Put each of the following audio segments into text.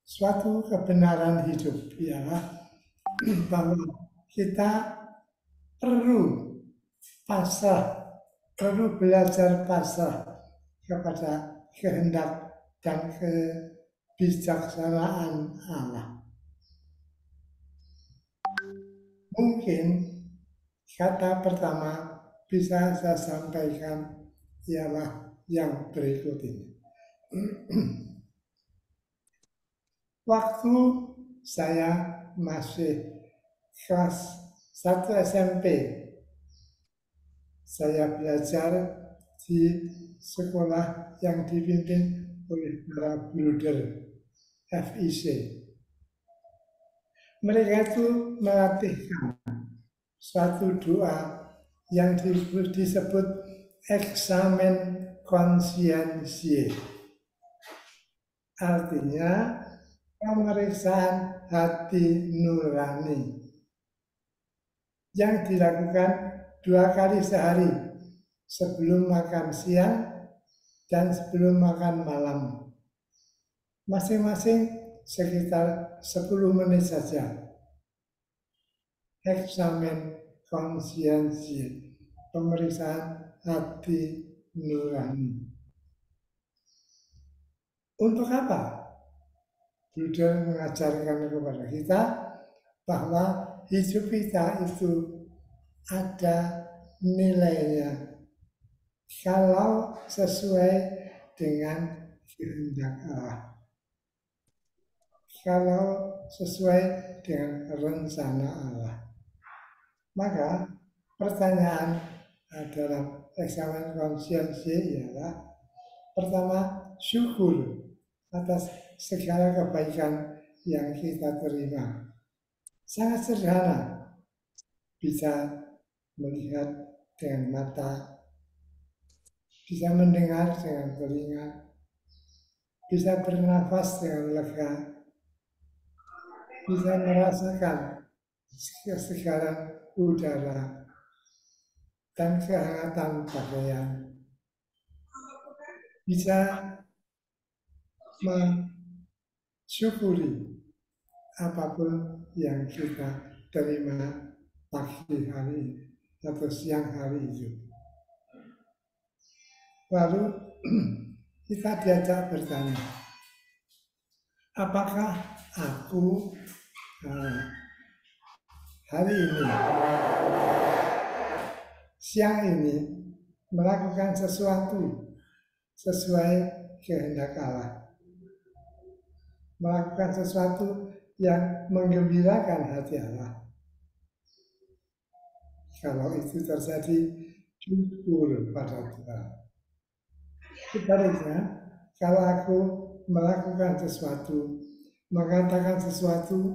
Suatu kebenaran hidup ialah bahwa kita perlu pasrah, perlu belajar pasrah kepada kehendak dan kebijaksanaan Allah. Mungkin kata pertama bisa saya sampaikan ialah yang berikut ini. Waktu saya masih kelas 1 SMP, saya belajar di sekolah yang dipimpin oleh para bruder FIC. Mereka itu melatihkan suatu doa yang disebut eksamen konsiensi. Artinya pemeriksaan hati nurani yang dilakukan 2 kali sehari, sebelum makan siang dan sebelum makan malam, masing-masing sekitar 10 menit saja. Eksamen konsiensi, pemeriksaan hati nurani. Untuk apa? Bruder mengajarkan kepada kita bahwa hidup kita itu ada nilainya kalau sesuai dengan kehendak Allah, kalau sesuai dengan rencana Allah. Maka pertanyaan dalam eksamen konsiensi ialah, pertama, syukur atas segala kebaikan yang kita terima. Sangat sederhana, bisa melihat dengan mata, bisa mendengar dengan telinga, bisa bernafas dengan lega, bisa merasakan kesegaran udara dan kehangatan pakaian, bisa mensyukuri apapun yang kita terima pagi hari atau siang hari itu. Lalu kita diajak bertanya, apakah aku hari ini, siang ini, melakukan sesuatu sesuai kehendak Allah, melakukan sesuatu yang menggembirakan hati Allah? Kalau itu terjadi, syukur pada Tuhan. Sebaliknya, kalau aku melakukan sesuatu, mengatakan sesuatu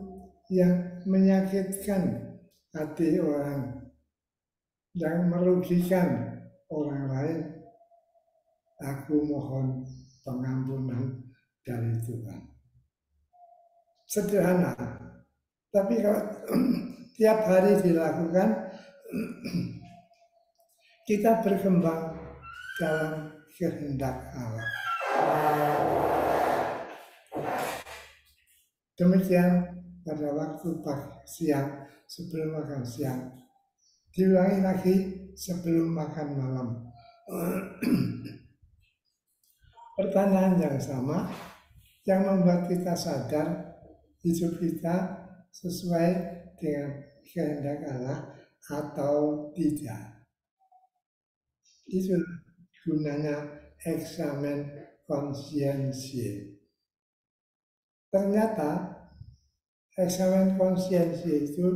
yang menyakitkan hati orang, yang merugikan orang lain, aku mohon pengampunan dari Tuhan. Sederhana, tapi kalau tiap hari dilakukan, kita berkembang dalam kehendak Allah. Demikian pada waktu siang, sebelum makan siang, diulangi lagi sebelum makan malam. Pertanyaan yang sama yang membuat kita sadar hidup kita sesuai dengan kehendak Allah atau tidak. Itu gunanya eksamen konsiensi. Ternyata eksamen konsiensi itu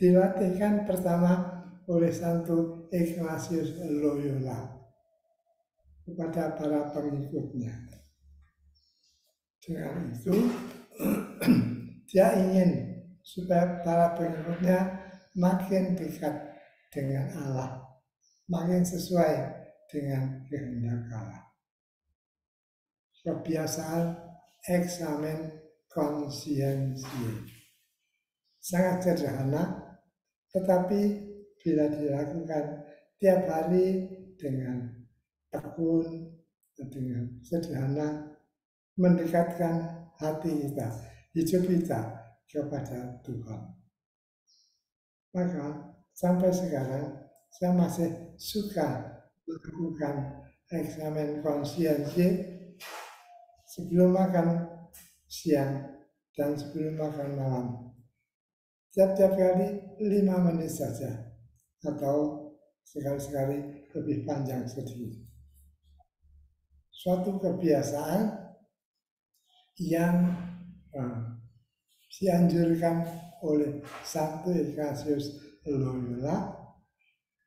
dilatihkan pertama oleh Santo Ignatius Loyola kepada para pengikutnya. Dengan itu dia ingin supaya para pengikutnya makin dekat dengan Allah, makin sesuai dengan kehendak Allah. Kebiasaan eksamen konsiensi sangat sederhana, tetapi bila dilakukan tiap hari dengan tekun, dengan sederhana, mendekatkan hati kita, hidup kita kepada Tuhan. Maka sampai sekarang saya masih suka melakukan eksamen konsiensi sebelum makan siang dan sebelum makan malam. Tiap-tiap kali 5 menit saja atau sekali-sekali lebih panjang sedikit. Suatu kebiasaan yang dianjurkan oleh Santo Ignatius Loyola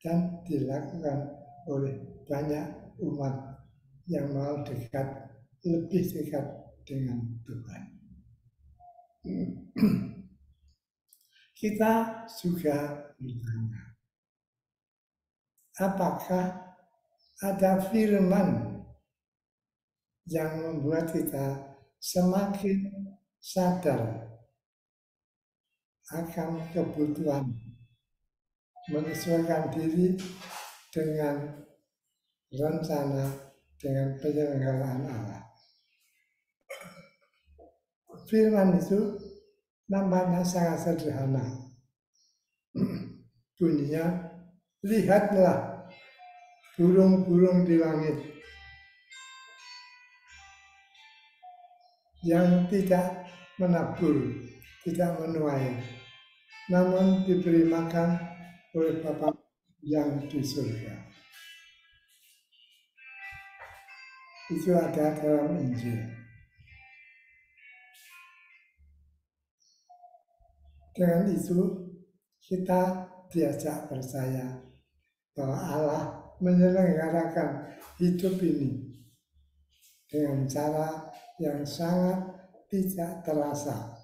dan dilakukan oleh banyak umat yang mau lebih dekat dengan Tuhan. Kita juga bertanya, apakah ada firman yang membuat kita semakin sadar akan kebutuhan menyesuaikan diri dengan rencana, dengan penyelenggaraan Allah. Firman itu nampaknya sangat sederhana. Bunyinya, lihatlah burung-burung di langit yang tidak menabur, tidak menuai, namun diberi makan oleh Bapa yang di surga. Itu ada dalam Injil. Dengan itu kita diajak percaya bahwa Allah menyelenggarakan hidup ini dengan cara yang sangat tidak terasa,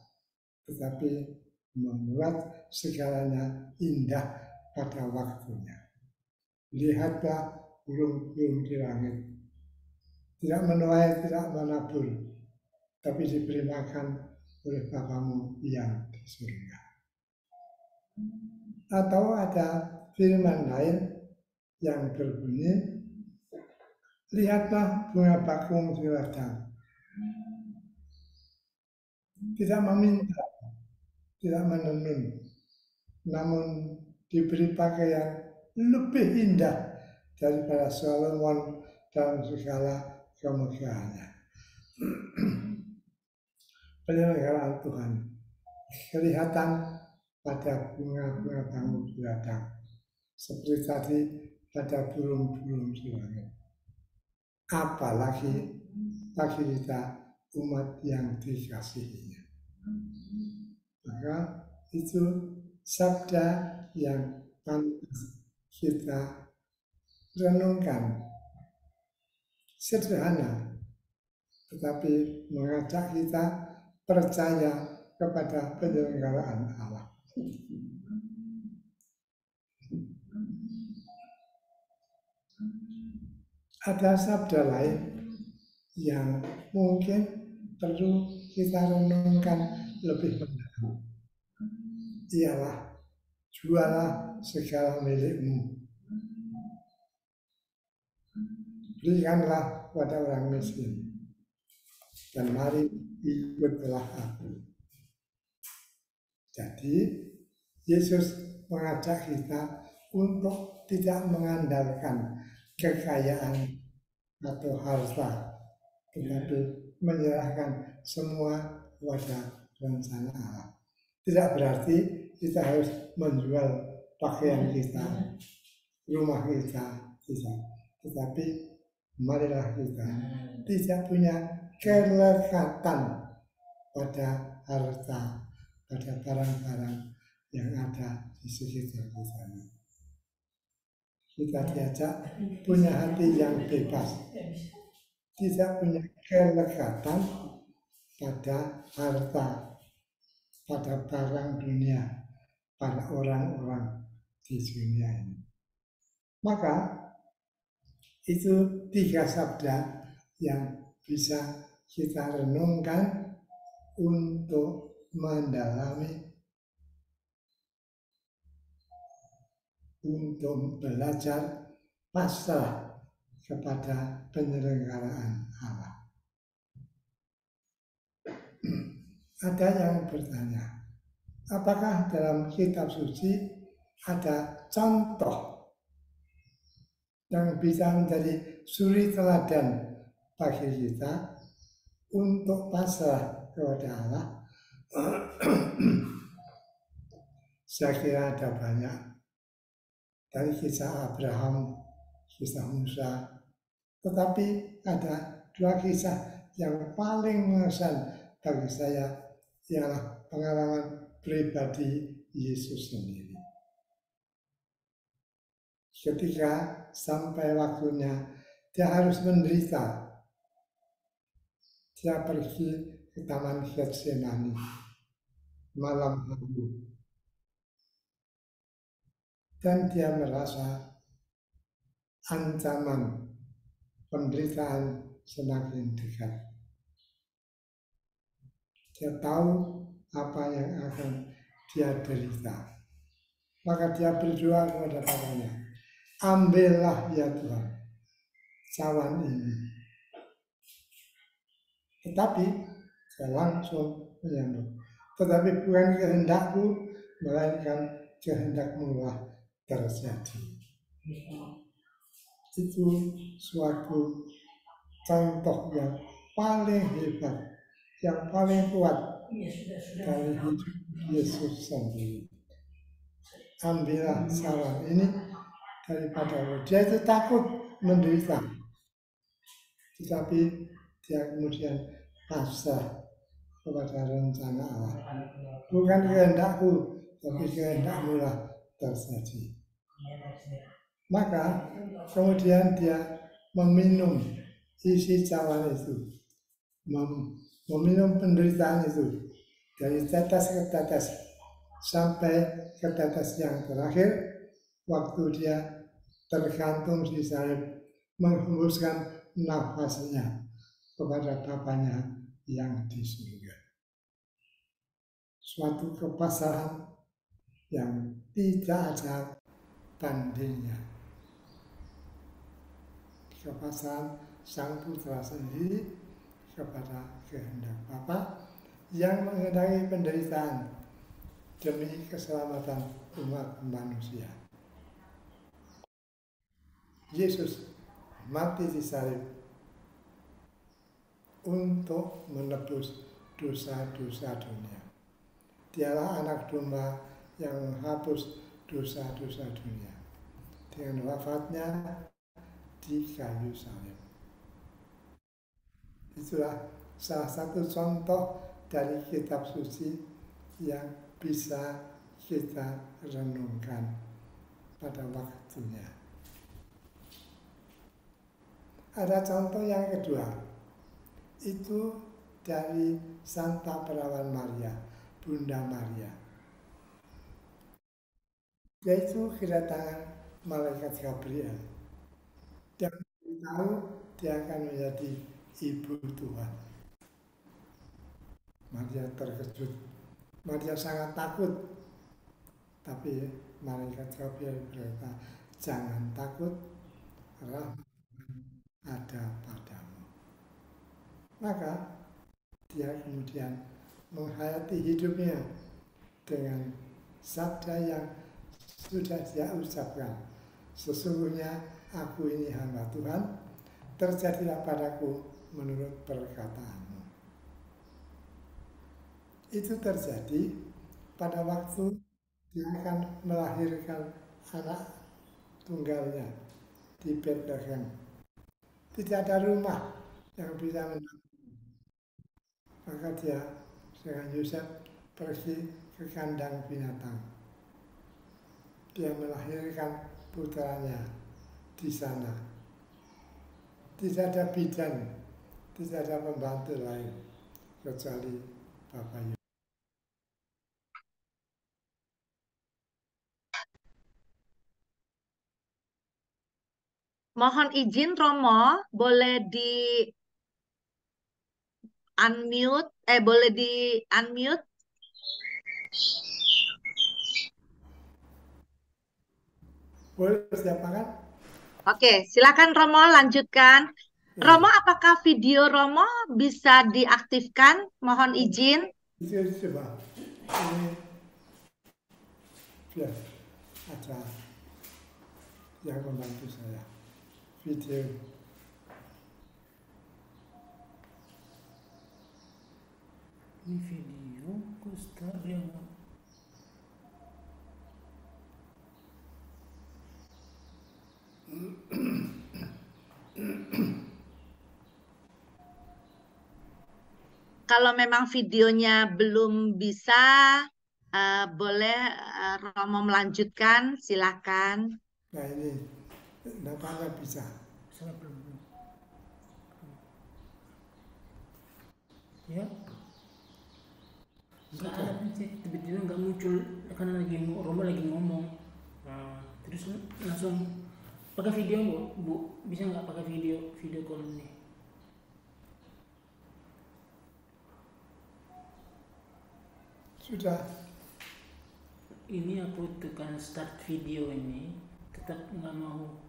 tetapi membuat segalanya indah pada waktunya. Lihatlah burung-burung di langit, tidak menuai, tidak menabur, tapi diberi makan oleh Bapamu yang di surga. Atau ada firman lain yang berbunyi, lihatlah bunga bakung di ladang. Tidak meminta, tidak menenun, namun diberi pakaian lebih indah daripada Solomon dalam segala kemegahannya. Penyelenggaraan Tuhan kelihatan pada bunga-bunga bakung di ladang, seperti tadi pada burung-burung di langit. Apalagi bagi kita umat yang dikasihinya. Maka itu sabda yang pantas kita renungkan, sederhana, tetapi mengajak kita percaya kepada penyelenggaraan Allah. Ada sabda lain yang mungkin perlu kita renungkan lebih mendalam. Ialah, jualah segala milikmu, berikanlah pada orang miskin, dan mari ikutlah aku. Jadi Yesus mengajak kita untuk tidak mengandalkan kekayaan atau harta, tetapi menyerahkan semua kepada rencana Allah. Tidak berarti kita harus menjual pakaian kita, rumah kita, tidak. Tetapi marilah kita tidak punya kelekatan pada harta, pada barang-barang yang ada di sekitar kita. Kita diajak punya hati yang bebas, tidak punya kelekatan pada harta, pada barang dunia, pada orang-orang di dunia ini. Maka itu 3 sabda yang bisa kita renungkan untuk mendalami, untuk belajar pasrah kepada penyelenggaraan Allah. Ada yang bertanya, apakah dalam kitab suci ada contoh yang bisa menjadi suri teladan bagi kita untuk pasrah kepada Allah? Saya kira ada banyak, dari kisah Abraham, kisah Musa, tetapi ada dua kisah yang paling mengesan bagi saya, ialah pengalaman pribadi Yesus sendiri. Ketika sampai waktunya dia harus menderita, dia pergi ke Taman Getsemani malam hari, dan dia merasa ancaman penderitaan semakin dekat. Dia tahu apa yang akan dia derita. Maka dia berdoa kepada Bapaknya, ambillah ya Tuhan cawan ini. Tetapi saya langsung menyambut, tetapi bukan kehendakku, melainkan kehendak-Mu lah terjadi. Itu suatu contoh yang paling hebat, yang paling kuat dari hidup Yesus sendiri. Ambillah cawan ini daripada dia itu takut menderita, tetapi dia kemudian pasrah kepada rencana Allah. Bukan kehendakku, tapi kehendak-Mu lah terjadi. Maka kemudian dia meminum isi cawan itu, meminum penderitaan itu dari tetes ke tetes sampai ke tetes yang terakhir, waktu dia tergantung di salib, menghembuskan nafasnya kepada Bapaknya yang di surga. Suatu kepasrahan yang tidak ada tandingnya. Kepasrahan Sang Putra sendiri kepada kehendak Bapa yang menghendaki penderitaan demi keselamatan umat manusia. Yesus mati di salib untuk menebus dosa-dosa dunia. Dialah anak domba yang menghapus dosa-dosa dunia dengan wafatnya di kayu salib. Itulah salah satu contoh dari kitab suci yang bisa kita renungkan pada waktunya. Ada contoh yang kedua, itu dari Santa Perawan Maria, Bunda Maria, yaitu kedatangan malaikat Gabriel dan tahu dia akan menjadi ibu Tuhan. Maria terkejut, Maria sangat takut, tapi malaikat Gabriel berkata, jangan takut, rahmat ada padamu. Maka dia kemudian menghayati hidupnya dengan sabda yang sudah dia ucapkan, sesungguhnya aku ini hamba Tuhan, terjadilah padaku menurut perkataanmu. Itu terjadi pada waktu dia akan melahirkan anak tunggalnya di Bethlehem. Tidak ada rumah yang bisa menampung. Maka dia dengan Yusuf pergi ke kandang binatang. Dia melahirkan putranya di sana. Tidak ada bidan, tidak ada pembantu lain kecuali Bapak Yusuf. Mohon izin Romo, boleh di unmute, boleh di unmute. Boleh siapa kan? Oke, silakan Romo lanjutkan. Romo, apakah video Romo bisa diaktifkan? Mohon izin. Itu coba ini biar ada yang membantu saya video. Ini video Ustaz yang Kalau memang videonya belum bisa, boleh Romo melanjutkan, silakan. Nah ini nampaknya bisa. saya belum. Ya. Enggak ada sih, tiba-tiba nggak muncul karena Romo lagi ngomong. Nah, terus langsung pakai video bu, bisa nggak pakai video call ini? Sudah. Ini aku tekan start video ini, tetap nggak mau.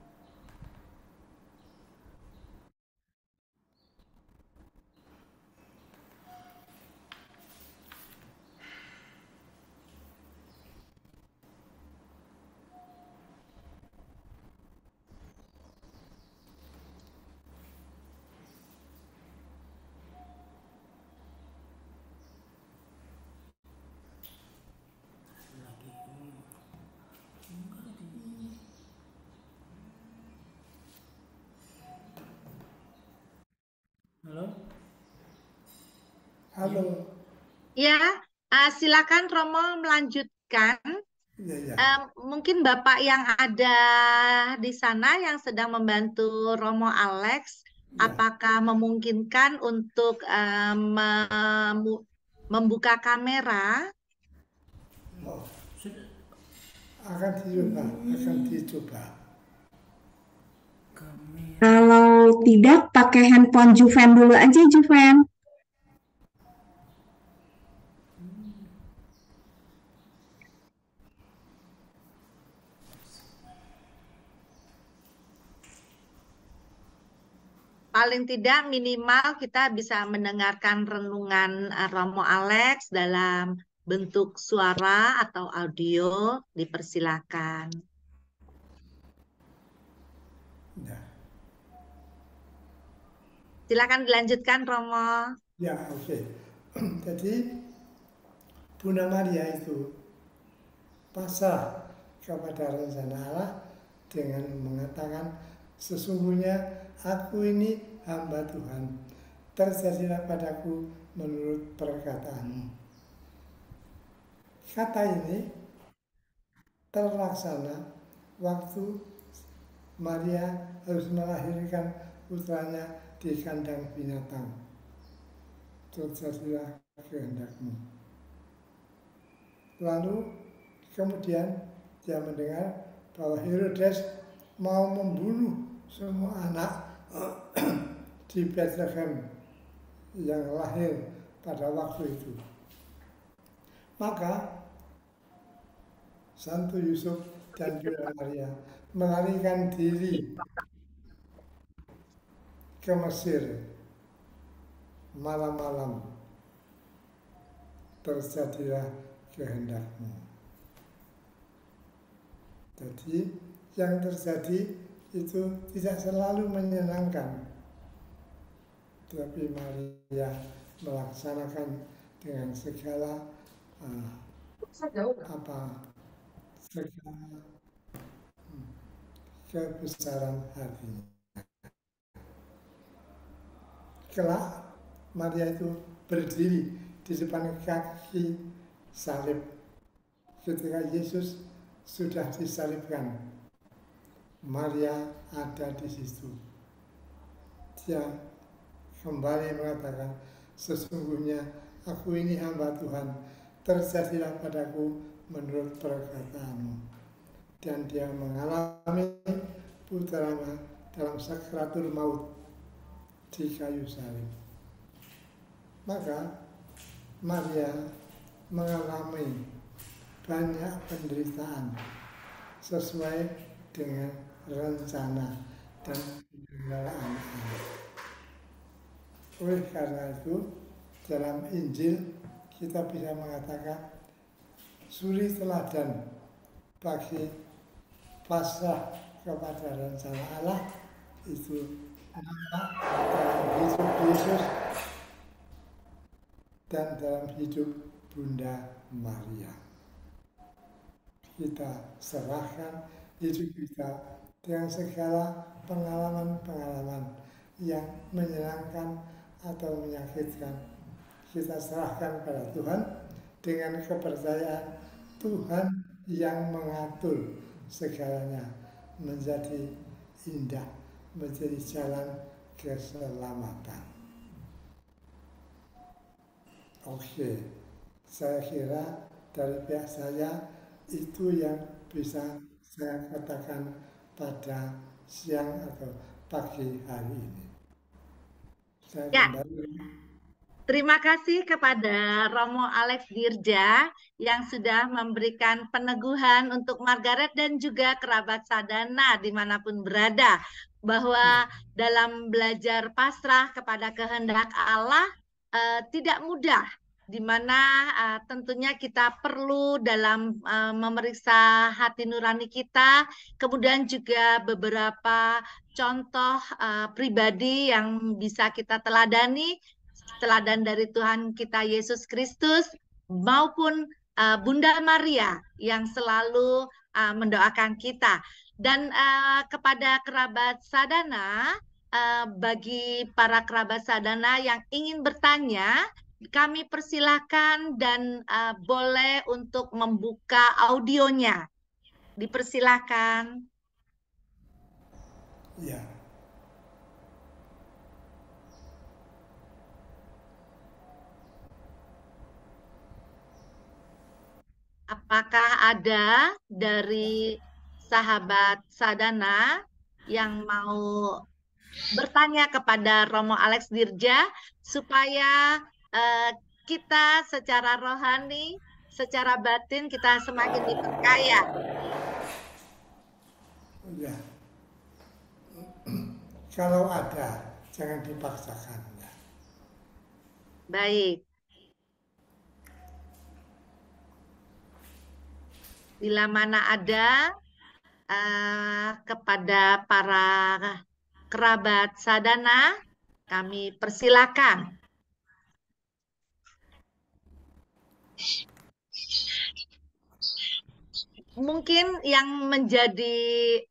Halo? Halo. Ya, silakan Romo melanjutkan. Ya. Mungkin Bapak yang ada di sana yang sedang membantu Romo Alex, Ya. apakah memungkinkan untuk membuka kamera? Oh, Sudah. akan dicoba. Kamera. Kalau tidak, pakai handphone Juven dulu aja, Juven. Paling tidak minimal kita bisa mendengarkan renungan Romo Alex dalam bentuk suara atau audio, dipersilakan. Ya. Silakan dilanjutkan Romo. Ya, oke. Jadi Bunda Maria itu pasrah kepada rencana Allah dengan mengatakan, sesungguhnya aku ini hamba Tuhan, terjadilah padaku menurut perkataanmu. Kata ini terlaksana waktu Maria harus melahirkan putranya di kandang binatang. Terjadilah kehendakmu. Lalu kemudian dia mendengar bahwa Herodes mau membunuh semua anak di Bethlehem yang lahir pada waktu itu. Maka Santo Yusuf dan juga Maria melarikan diri ke Mesir. Malam-malam terjadilah kehendakmu. Jadi yang terjadi itu tidak selalu menyenangkan, tapi Maria melaksanakan dengan segala segala kebesaran hatinya. Kelak Maria itu berdiri di depan kaki salib ketika Yesus sudah disalibkan. Maria ada di situ. Dia kembali mengatakan, sesungguhnya aku ini hamba Tuhan, terjadilah padaku menurut perkataanmu. Dan dia mengalami putranya dalam sakratul maut di kayu salib. Maka Maria mengalami banyak penderitaan sesuai dengan rencana dan penggalaan Allah. Oleh karena itu, dalam Injil kita bisa mengatakan suri teladan bagi pasrah kepada rencana Allah itu nampak dalam hidup Yesus dan dalam hidup Bunda Maria. Kita serahkan hidup kita dengan segala pengalaman-pengalaman yang menyenangkan atau menyakitkan. Kita serahkan pada Tuhan dengan kepercayaan Tuhan yang mengatur segalanya menjadi indah, menjadi jalan keselamatan. Oke, saya kira dari pihak saya itu yang bisa saya katakan pada siang atau pagi hari ini. Saya Ya. kembali. Terima kasih kepada Romo Alex Dirja yang sudah memberikan peneguhan untuk Margaret dan juga kerabat Sadana dimanapun berada, bahwa dalam belajar pasrah kepada kehendak Allah tidak mudah, di mana tentunya kita perlu dalam memeriksa hati nurani kita, kemudian juga beberapa contoh pribadi yang bisa kita teladani, teladan dari Tuhan kita Yesus Kristus maupun Bunda Maria yang selalu mendoakan kita. Dan kepada kerabat Sadana, bagi para kerabat Sadana yang ingin bertanya, kami persilakan dan boleh untuk membuka audionya. Dipersilakan. Ya. Apakah ada dari sahabat Sadana yang mau bertanya kepada Romo Alex Dirja supaya kita secara rohani, secara batin kita semakin diperkaya? Ya. Kalau ada, jangan dipaksakan. Ya. Baik. Bila mana ada kepada para kerabat Sadana, kami persilakan. Mungkin yang menjadi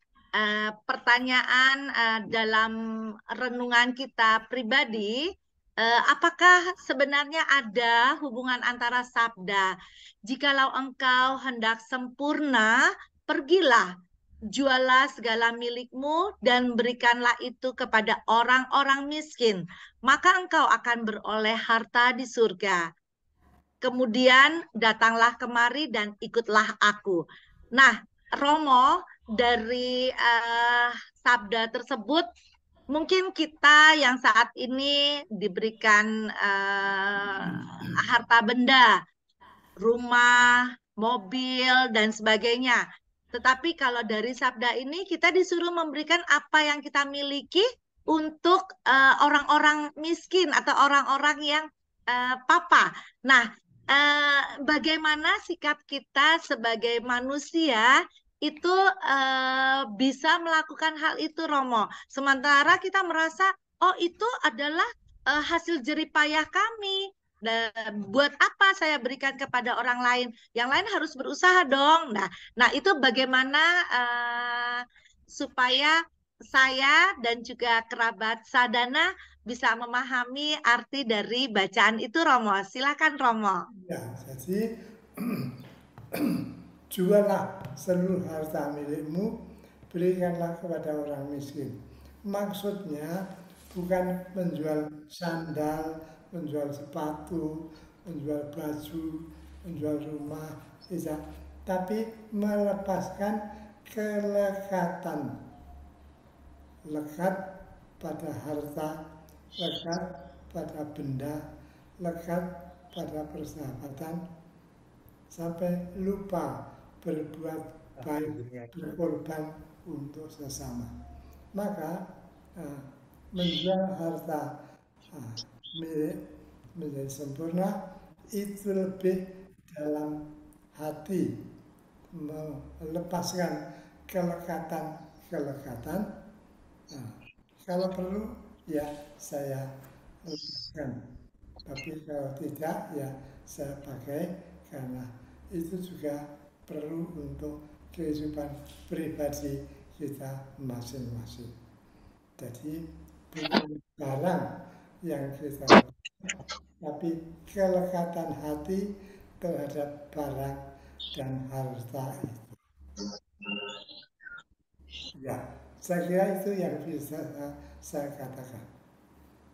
pertanyaan dalam renungan kita pribadi, apakah sebenarnya ada hubungan antara sabda, jikalau engkau hendak sempurna, pergilah, jualah segala milikmu dan berikanlah itu kepada orang-orang miskin, maka engkau akan beroleh harta di surga. Kemudian datanglah kemari dan ikutlah aku. Nah, Romo, dari sabda tersebut, mungkin kita yang saat ini diberikan harta benda, rumah, mobil, dan sebagainya. Tetapi kalau dari sabda ini kita disuruh memberikan apa yang kita miliki untuk orang-orang miskin atau orang-orang yang papa. Nah, bagaimana sikap kita sebagai manusia itu bisa melakukan hal itu, Romo? Sementara kita merasa, oh itu adalah hasil jeripayah kami. Dan buat apa saya berikan kepada orang lain? Yang lain harus berusaha dong. Nah itu bagaimana supaya saya dan juga kerabat Sadana bisa memahami arti dari bacaan itu, Romo. Silakan, Romo. Ya, jadi jualah seluruh harta milikmu, berikanlah kepada orang miskin. Maksudnya bukan menjual sandal, menjual sepatu, menjual baju, menjual rumah, tidak. Tapi melepaskan kelekatan. Lekat pada harta, lekat pada benda, lekat pada persahabatan, sampai lupa berbuat baik, berkorban untuk sesama. Maka menjual harta milik menjadi sempurna itu lebih dalam hati, melepaskan kelekatan. Nah, kalau perlu ya saya lepaskan, tapi kalau tidak ya saya pakai karena itu juga perlu untuk kehidupan pribadi kita masing-masing. Jadi bukan barang yang kita lakukan, tapi kelekatan hati terhadap barang dan harta itu. Ya, saya kira itu yang bisa saya katakan.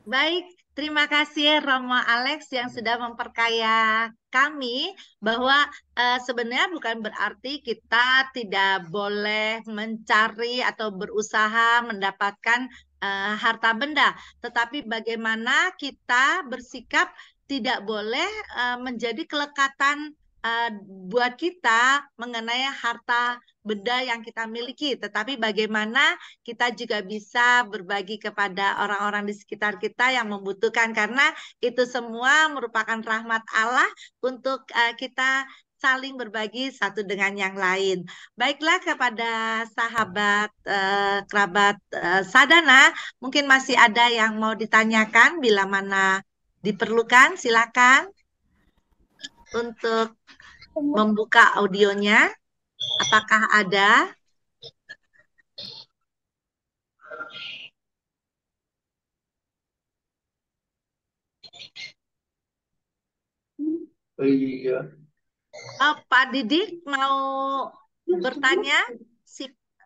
Baik, terima kasih Romo Alex yang sudah memperkaya kami bahwa sebenarnya bukan berarti kita tidak boleh mencari atau berusaha mendapatkan harta benda, tetapi bagaimana kita bersikap tidak boleh menjadi kelekatan buat kita mengenai harta benda yang kita miliki, tetapi bagaimana kita juga bisa berbagi kepada orang-orang di sekitar kita yang membutuhkan, karena itu semua merupakan rahmat Allah untuk kita saling berbagi satu dengan yang lain. Baiklah, kepada sahabat kerabat Sadana, mungkin masih ada yang mau ditanyakan, bila mana diperlukan silakan untuk membuka audionya. Apakah ada? Iya. Pak Didik mau bertanya?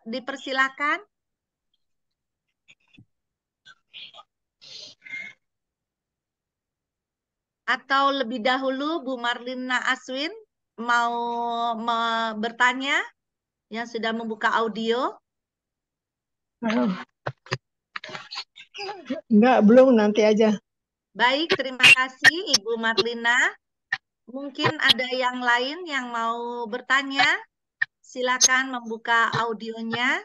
Dipersilakan. Atau lebih dahulu Bu Marlina Aswin mau bertanya yang sudah membuka audio? Enggak, belum, nanti aja. Baik, terima kasih Ibu Marlina. Mungkin ada yang lain yang mau bertanya? Silakan membuka audionya.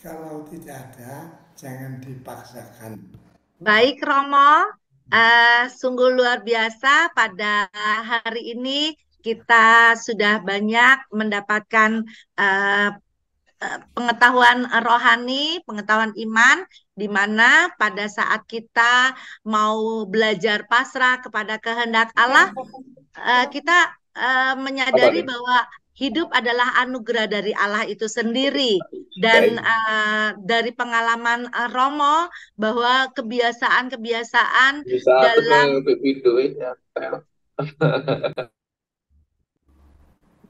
Kalau tidak ada, jangan dipaksakan. Baik Romo, sungguh luar biasa pada hari ini kita sudah banyak mendapatkan pengetahuan rohani, pengetahuan iman, di mana pada saat kita mau belajar pasrah kepada kehendak Allah, kita menyadari bahwa hidup adalah anugerah dari Allah itu sendiri. Dan dari pengalaman Romo, bahwa kebiasaan-kebiasaan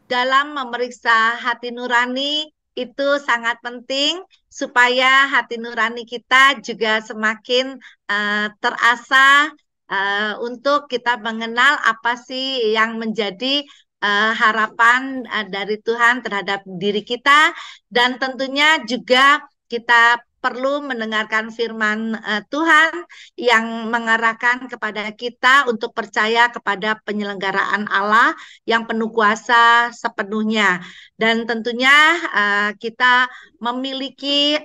dalam memeriksa hati nurani itu sangat penting, supaya hati nurani kita juga semakin terasah untuk kita mengenal apa sih yang menjadi harapan dari Tuhan terhadap diri kita, dan tentunya juga kita perlu mendengarkan firman Tuhan yang mengarahkan kepada kita untuk percaya kepada penyelenggaraan Allah yang penuh kuasa sepenuhnya. Dan tentunya kita memiliki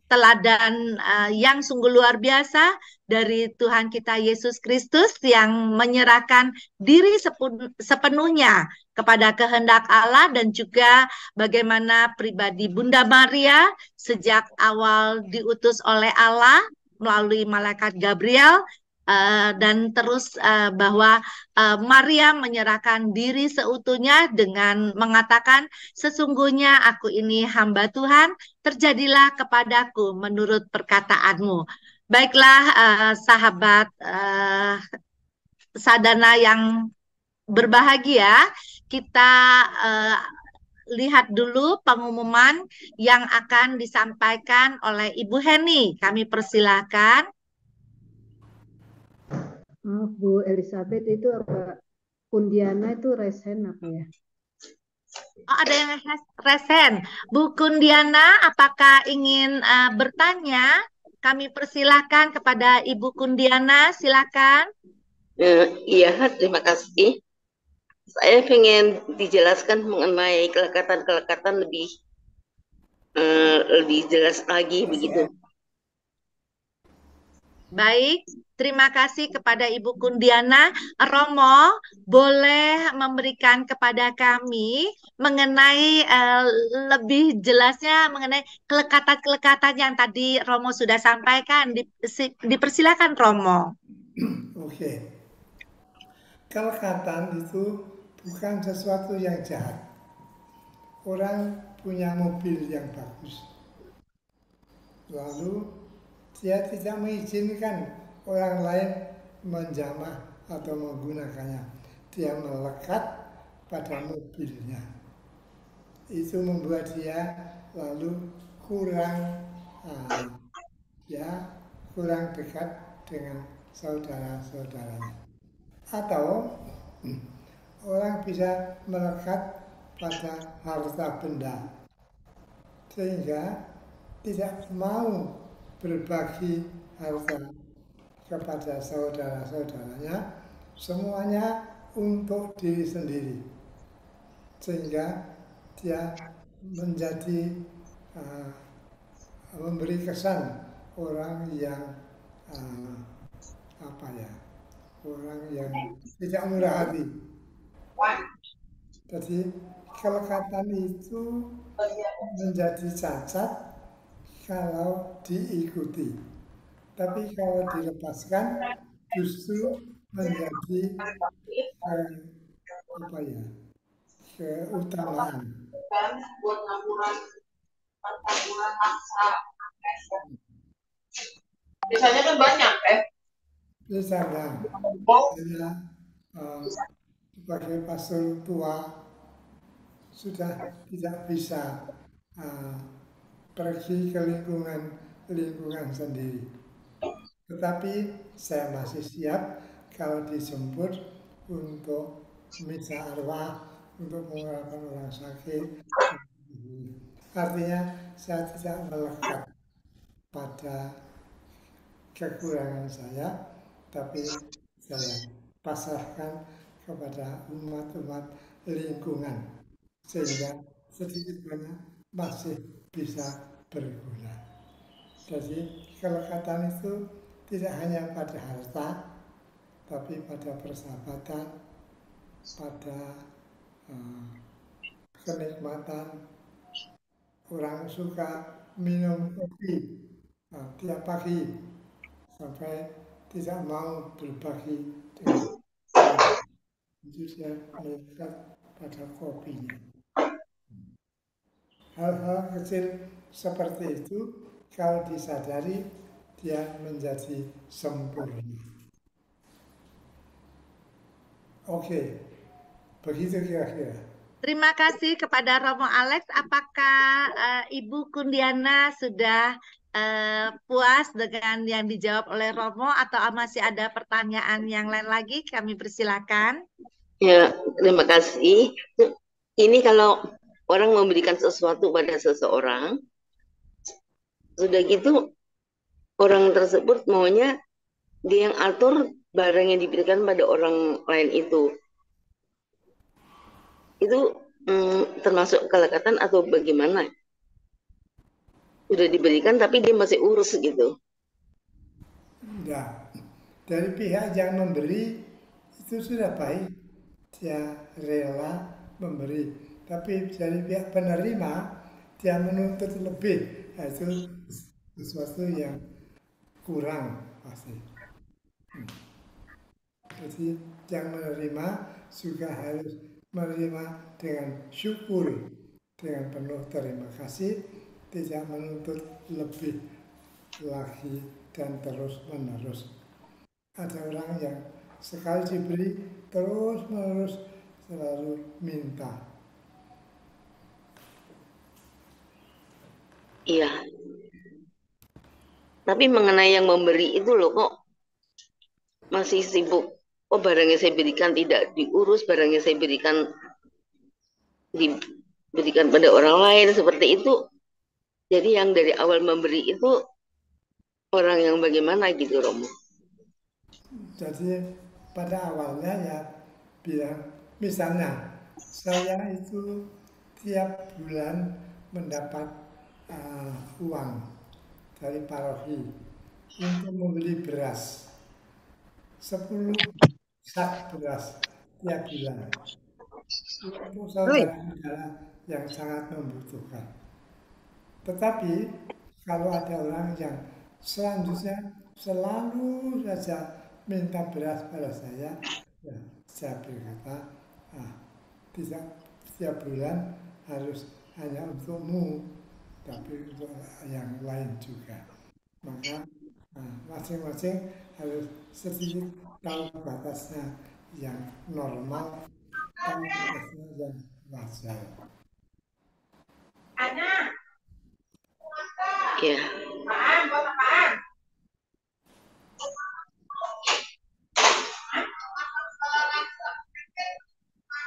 teladan yang sungguh luar biasa dari Tuhan kita Yesus Kristus yang menyerahkan diri sepenuhnya kepada kehendak Allah, dan juga bagaimana pribadi Bunda Maria sejak awal diutus oleh Allah melalui malaikat Gabriel, dan terus bahwa Maria menyerahkan diri seutuhnya dengan mengatakan, sesungguhnya aku ini hamba Tuhan, terjadilah kepadaku menurut perkataanmu. Baiklah sahabat Sadana yang berbahagia, kita lihat dulu pengumuman yang akan disampaikan oleh Ibu Heni. Kami persilahkan. Maaf Bu Elizabeth, itu apa? Kundiana itu resen apa ya? Oh, ada yang resen. Bu Kundiana, apakah ingin bertanya? Kami persilahkan kepada Ibu Kundiana, silakan. Iya, terima kasih. Saya pengen dijelaskan mengenai kelekatan-kelekatan lebih jelas lagi begitu. Baik, terima kasih kepada Ibu Kundiana. Romo, boleh memberikan kepada kami mengenai lebih jelasnya mengenai kelekatan-kelekatan yang tadi Romo sudah sampaikan. Dipersilakan Romo. Oke. Kelekatan itu bukan sesuatu yang jahat. Orang punya mobil yang bagus, lalu dia tidak mengizinkan orang lain menjamah atau menggunakannya. Dia melekat pada mobilnya. Itu membuat dia lalu kurang kurang dekat dengan saudara-saudaranya. Atau orang bisa melekat pada harta benda sehingga tidak mau berbagi harta kepada saudara-saudaranya, semuanya untuk diri sendiri, sehingga dia menjadi memberi kesan orang yang orang yang tidak murah hati. Jadi kelekatan itu menjadi cacat kalau diikuti, tapi kalau dilepaskan justru menjadi keutamaan. Biasanya kan banyak, Misalnya, saya sebagai pastor tua sudah tidak bisa pergi ke lingkungan sendiri. Tetapi saya masih siap kalau dijemput untuk misa arwah, untuk mengeluarkan orang sakit. Artinya saya tidak melekat pada kekurangan saya, tapi saya pasrahkan kepada umat-umat lingkungan sehingga sedikit banyak masih bisa berguna. Jadi kelekatan itu tidak hanya pada harta, tapi pada persahabatan, pada kenikmatan. Orang suka minum kopi tiap pagi sampai tidak mau berbagi dengan itu saya melekat pada kopinya. Hal-hal kecil seperti itu kalau disadari dia menjadi sempurna. Oke, begitu kira-kira. Terima kasih kepada Romo Alex. Apakah Ibu Kundiana sudah puas dengan yang dijawab oleh Romo atau masih ada pertanyaan yang lain lagi? Kami persilakan. Ya, terima kasih. Ini kalau orang memberikan sesuatu pada seseorang, sudah gitu orang tersebut maunya dia yang atur barang yang diberikan pada orang lain itu. Itu termasuk kelekatan atau bagaimana? Sudah diberikan tapi dia masih urus gitu. Enggak. Dari pihak yang memberi itu sudah baik, dia rela memberi. Tapi dari pihak penerima dia menuntut lebih, itu sesuatu yang kurang pasti. Jadi yang menerima juga harus menerima dengan syukur, dengan penuh terima kasih, tidak menuntut lebih lagi dan terus menerus. Ada orang yang sekali diberi terus menerus selalu minta. Iya. Tapi mengenai yang memberi itu loh kok masih sibuk. Oh, barang yang saya berikan tidak diurus, barang yang saya berikan diberikan pada orang lain seperti itu. Jadi yang dari awal memberi itu orang yang bagaimana gitu, Romo? Jadi pada awalnya ya bilang Misalnya, saya itu tiap bulan mendapat uang dari paroki untuk membeli beras, 10 sak beras tiap bulan untuk saudara-saudara yang sangat membutuhkan. Tetapi kalau ada orang yang selanjutnya selalu saja minta beras pada saya, ya saya berkata, tidak setiap bulan harus hanya untukmu, tapi untuk yang lain juga. Maka masing-masing harus sedikit tahu batasnya yang normal dan batasnya yang wajar. Ya.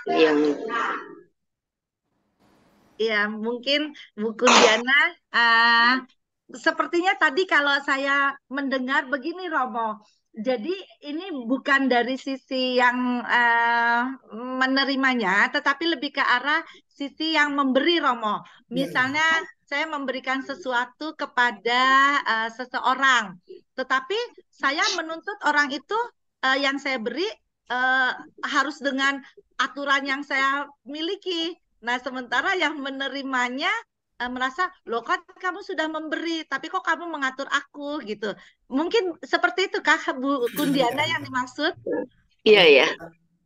Yang Ya, mungkin Bu Kundiana, sepertinya tadi kalau saya mendengar begini Romo, jadi ini bukan dari sisi yang menerimanya, tetapi lebih ke arah sisi yang memberi Romo. Misalnya saya memberikan sesuatu kepada seseorang, tetapi saya menuntut orang itu yang saya beri harus dengan aturan yang saya miliki. Nah, sementara yang menerimanya merasa, loh kan kamu sudah memberi, tapi kok kamu mengatur aku gitu. Mungkin seperti itu kah Bu Kundiana yang dimaksud? iya ya.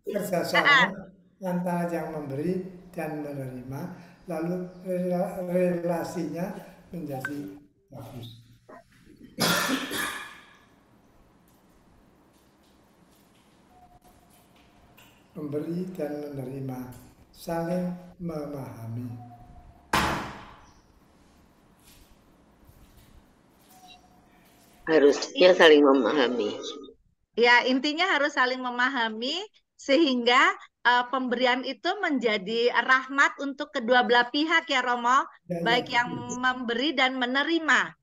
Kerjasama antara yang memberi dan menerima, lalu relasinya menjadi bagus. Memberi dan menerima, saling memahami. Harusnya saling memahami. Ya, intinya harus saling memahami sehingga pemberian itu menjadi rahmat untuk kedua belah pihak ya Romo, baik yang memberi dan menerima.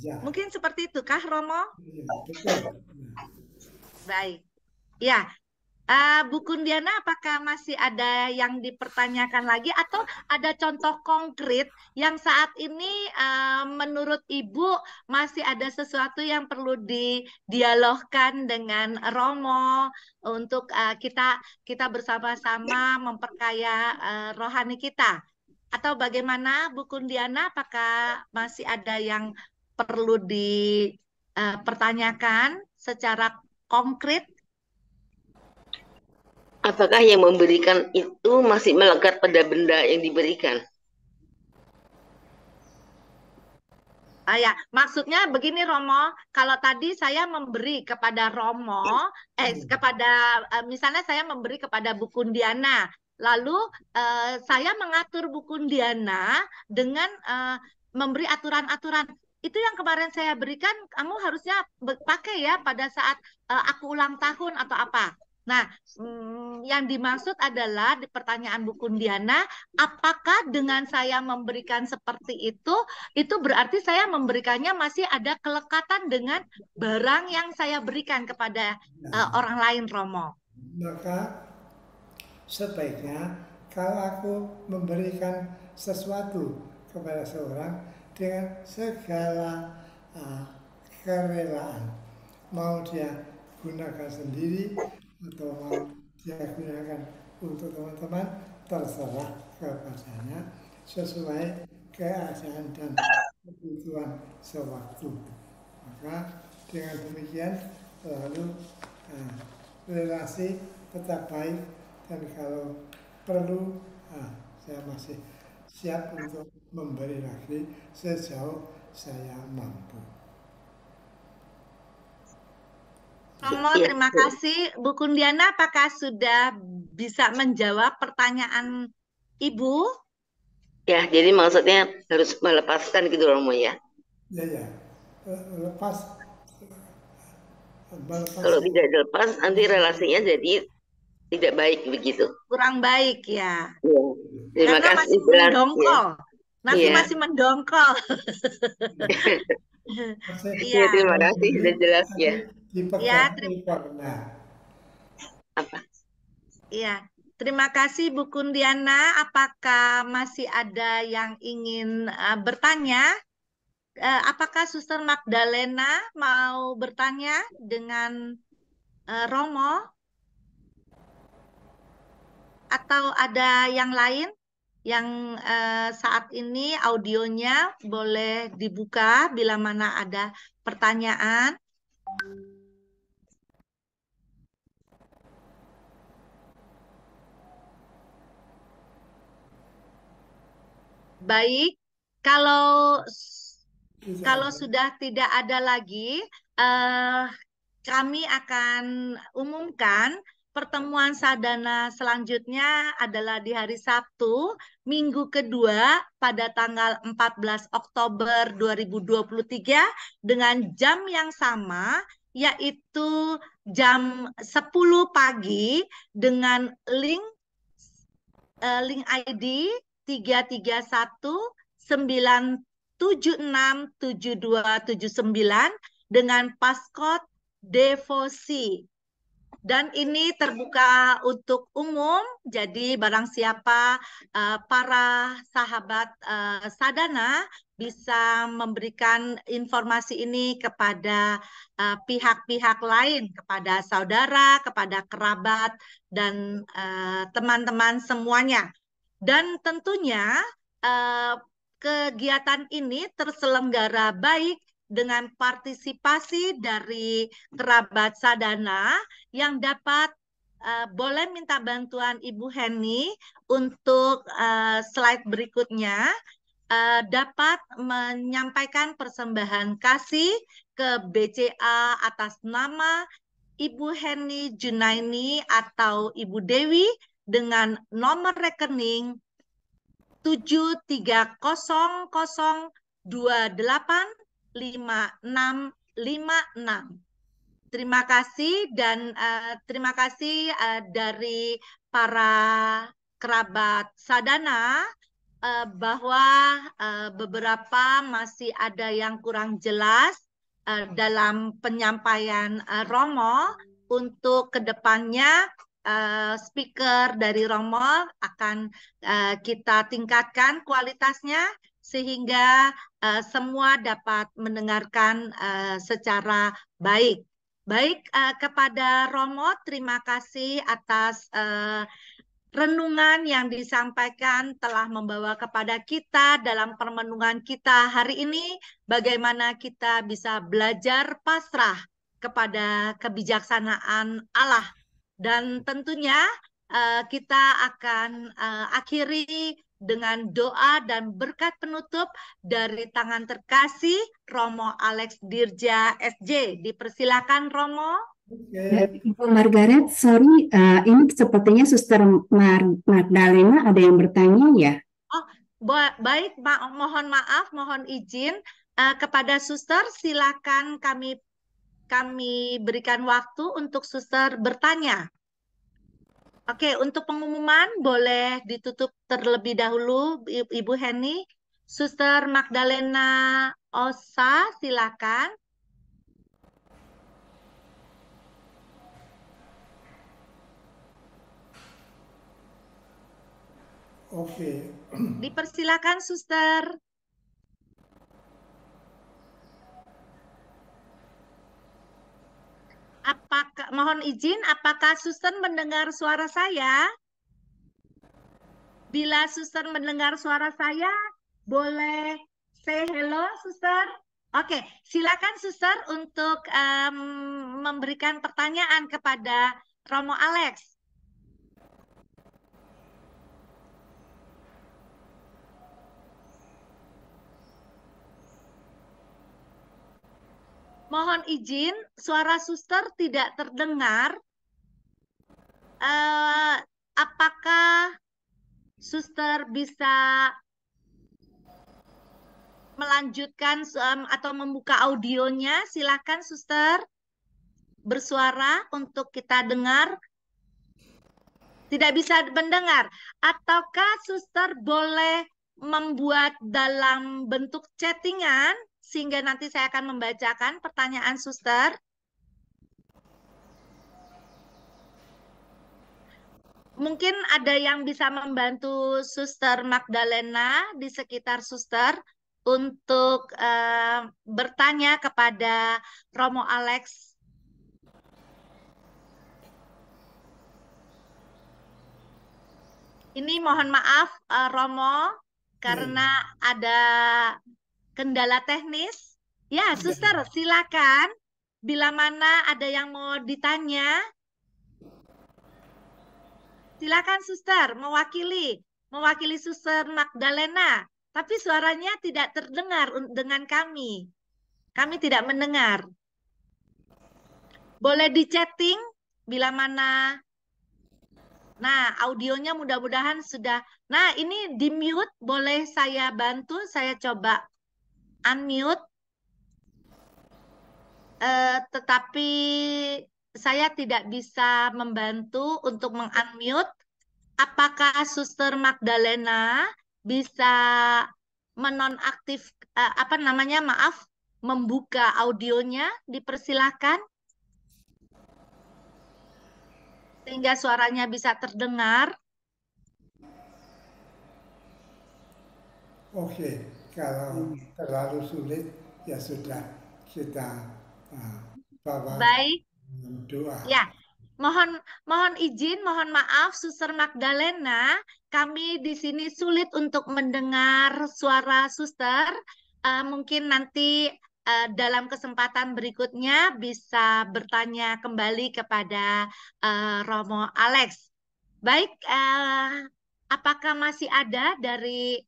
Ya. Mungkin seperti itu kah Romo? Ya, betul. Baik. Ya, Bu Kundiana, apakah masih ada yang dipertanyakan lagi atau ada contoh konkret yang saat ini menurut Ibu masih ada sesuatu yang perlu didialogkan dengan Romo untuk kita bersama-sama memperkaya rohani kita? Atau bagaimana Bu Kundiana, apakah masih ada yang perlu dipertanyakan secara konkret? Apakah yang memberikan itu masih melekat pada benda yang diberikan? Ya, maksudnya begini Romo, kalau tadi saya memberi kepada Romo, kepada misalnya saya memberi kepada Bu Kundiana, lalu saya mengatur Bu Kundiana dengan memberi aturan-aturan. Itu yang kemarin saya berikan, kamu harusnya pakai ya pada saat aku ulang tahun atau apa. Nah, yang dimaksud adalah di pertanyaan Bu Kundiana, apakah dengan saya memberikan seperti itu berarti saya memberikannya masih ada kelekatan dengan barang yang saya berikan kepada orang lain, Romo? Maka sebaiknya kalau aku memberikan sesuatu kepada seorang dengan segala kerelaan, mau dia gunakan sendiri atau mau dia gunakan untuk teman-teman, terserah kepadanya sesuai keadaan dan kebutuhan sewaktu. Maka dengan demikian lalu relasi tetap baik, dan kalau perlu saya masih siap untuk memberi lagi sejauh saya mampu. Romo, terima kasih. Bu Kundiana, apakah sudah bisa menjawab pertanyaan Ibu? Ya, jadi maksudnya harus melepaskan gitu Romo ya? Ya. Lepas. Kalau tidak dilepas, nanti relasinya jadi tidak baik begitu. Kurang baik ya. Terima Karena kasih. masih mendongkol. Ya. Masih mendongkol. Iya, terima kasih. Sudah jelas ya. Ya, apa? Iya, Terima kasih Bu Kundiana. Apakah masih ada yang ingin bertanya? Apakah Suster Magdalena mau bertanya dengan Romo? Atau ada yang lain yang saat ini audionya boleh dibuka bila mana ada pertanyaan? Baik, kalau sudah tidak ada lagi, kami akan umumkan pertemuan sadana selanjutnya adalah di hari Sabtu, minggu kedua pada tanggal 14 Oktober 2023 dengan jam yang sama, yaitu jam 10 pagi dengan link ID 331-976-7279 dengan passcode devosi. Dan ini terbuka untuk umum, jadi barang siapa para sahabat sadana bisa memberikan informasi ini kepada pihak-pihak lain, kepada saudara, kepada kerabat, dan teman-teman semuanya. Dan tentunya kegiatan ini terselenggara baik dengan partisipasi dari kerabat sadana yang dapat boleh minta bantuan Ibu Heni untuk slide berikutnya, dapat menyampaikan persembahan kasih ke BCA atas nama Ibu Heni Junaini atau Ibu Dewi dengan nomor rekening 7300285656. Terima kasih dan terima kasih dari para kerabat sadana bahwa beberapa masih ada yang kurang jelas dalam penyampaian Romo. Untuk kedepannya speaker dari Romo akan kita tingkatkan kualitasnya sehingga semua dapat mendengarkan secara baik. Baik, kepada Romo, terima kasih atas renungan yang disampaikan telah membawa kepada kita dalam permenungan kita hari ini, bagaimana kita bisa belajar pasrah kepada kebijaksanaan Allah. Dan tentunya kita akan akhiri dengan doa dan berkat penutup dari tangan terkasih Romo Alex Dirja SJ. Dipersilakan Romo. Ibu Margaret, sorry, ini sepertinya Suster Magdalena ada yang bertanya ya? Oh, baik, mohon maaf, mohon izin kepada Suster, silakan kami berikan waktu untuk Suster bertanya. Oke, untuk pengumuman boleh ditutup terlebih dahulu, Ibu Heni. Suster Magdalena Osa, silakan. Oke. Dipersilakan, Suster. Mohon izin, apakah Suster mendengar suara saya? Bila Suster mendengar suara saya, boleh say hello, Suster. Oke, silakan Suster untuk memberikan pertanyaan kepada Romo Alex. Mohon izin, suara Suster tidak terdengar. Apakah Suster bisa melanjutkan atau membuka audionya? Silakan Suster bersuara untuk kita dengar. Tidak bisa mendengar. Ataukah Suster boleh membuat dalam bentuk chattingan sehingga nanti saya akan membacakan pertanyaan Suster? Mungkin ada yang bisa membantu Suster Magdalena di sekitar Suster untuk bertanya kepada Romo Alex. Ini mohon maaf Romo karena ada kendala teknis. Ya, Suster, silakan. Bila mana ada yang mau ditanya, silakan Suster mewakili Suster Magdalena. Tapi suaranya tidak terdengar dengan kami. Kami tidak mendengar. Boleh di-chatting bila mana. Nah, audionya mudah-mudahan sudah. Nah, ini di-mute. Boleh saya bantu? Saya coba unmute. Tetapi saya tidak bisa membantu untuk meng-unmute. Apakah Suster Magdalena bisa menonaktif membuka audionya? Dipersilahkan sehingga suaranya bisa terdengar. Oke, kalau terlalu sulit ya sudah kita bawa Baik. doa. Ya, mohon izin, mohon maaf, Suster Magdalena, kami di sini sulit untuk mendengar suara Suster. Mungkin nanti dalam kesempatan berikutnya bisa bertanya kembali kepada Romo Alex. Baik, apakah masih ada dari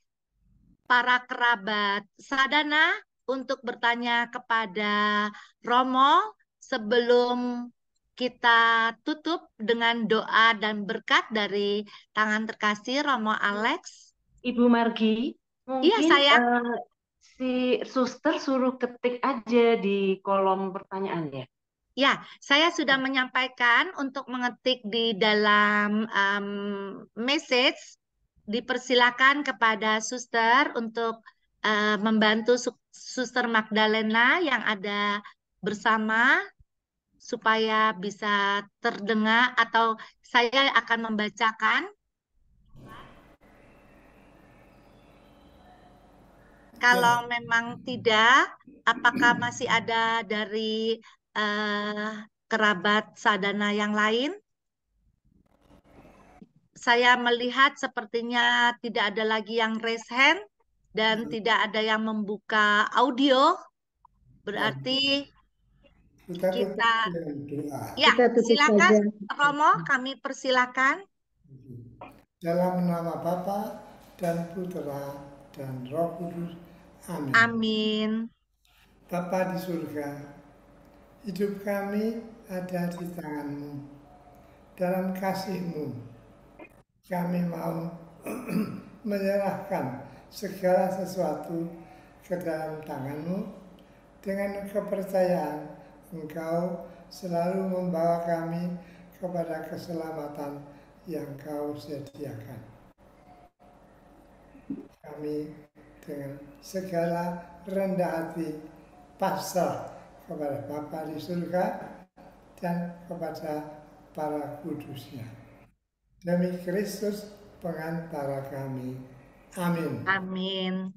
para kerabat Sadana untuk bertanya kepada Romo sebelum kita tutup dengan doa dan berkat dari tangan terkasih Romo Alex? Ibu Margi, Iya, mungkin sayang. si suster suruh ketik aja di kolom pertanyaan ya. Ya, saya sudah menyampaikan untuk mengetik di dalam message. Dipersilakan kepada suster untuk membantu Suster Magdalena yang ada bersama supaya bisa terdengar, atau saya akan membacakan. Kalau memang tidak, apakah masih ada dari kerabat Sadana yang lain? Saya melihat sepertinya tidak ada lagi yang raise hand dan tidak ada yang membuka audio. Berarti Kita tutup kita dengan doa. ya, Kita tutup silakan saja. Romo, kami persilakan. Dalam nama Bapa dan Putra dan Roh Kudus. Amin. Amin. Bapa di surga, hidup kami ada di tangan-Mu. Dalam kasih-Mu, kami mau menyerahkan segala sesuatu ke dalam tangan-Mu dengan kepercayaan Engkau selalu membawa kami kepada keselamatan yang Kau sediakan. Kami dengan segala rendah hati pasrah kepada Bapa di surga dan kepada para kudusnya. Demi Kristus pengantara kami. Amin. Amin.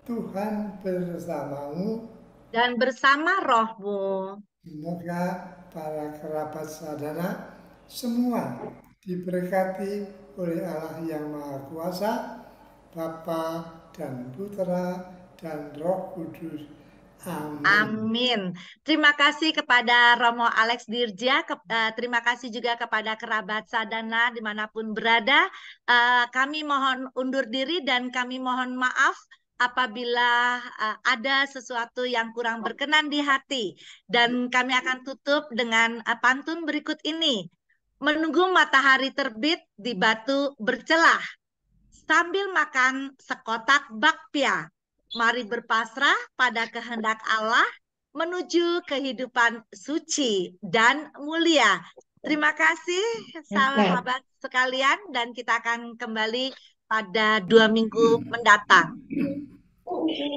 Tuhan bersamamu Dan bersama rohmu. Semoga para kerabat Sadana semua diberkati oleh Allah yang Maha Kuasa, Bapa dan Putra dan Roh Kudus. Amin. Amin. Terima kasih kepada Romo Alex Dirja. Terima kasih juga kepada kerabat Sadana dimanapun berada. Kami mohon undur diri dan kami mohon maaf apabila ada sesuatu yang kurang berkenan di hati. Dan kami akan tutup dengan pantun berikut ini. Menunggu matahari terbit di batu bercelah, sambil makan sekotak bakpia. Mari berpasrah pada kehendak Allah menuju kehidupan suci dan mulia. Terima kasih sahabat sekalian dan kita akan kembali pada 2 minggu mendatang.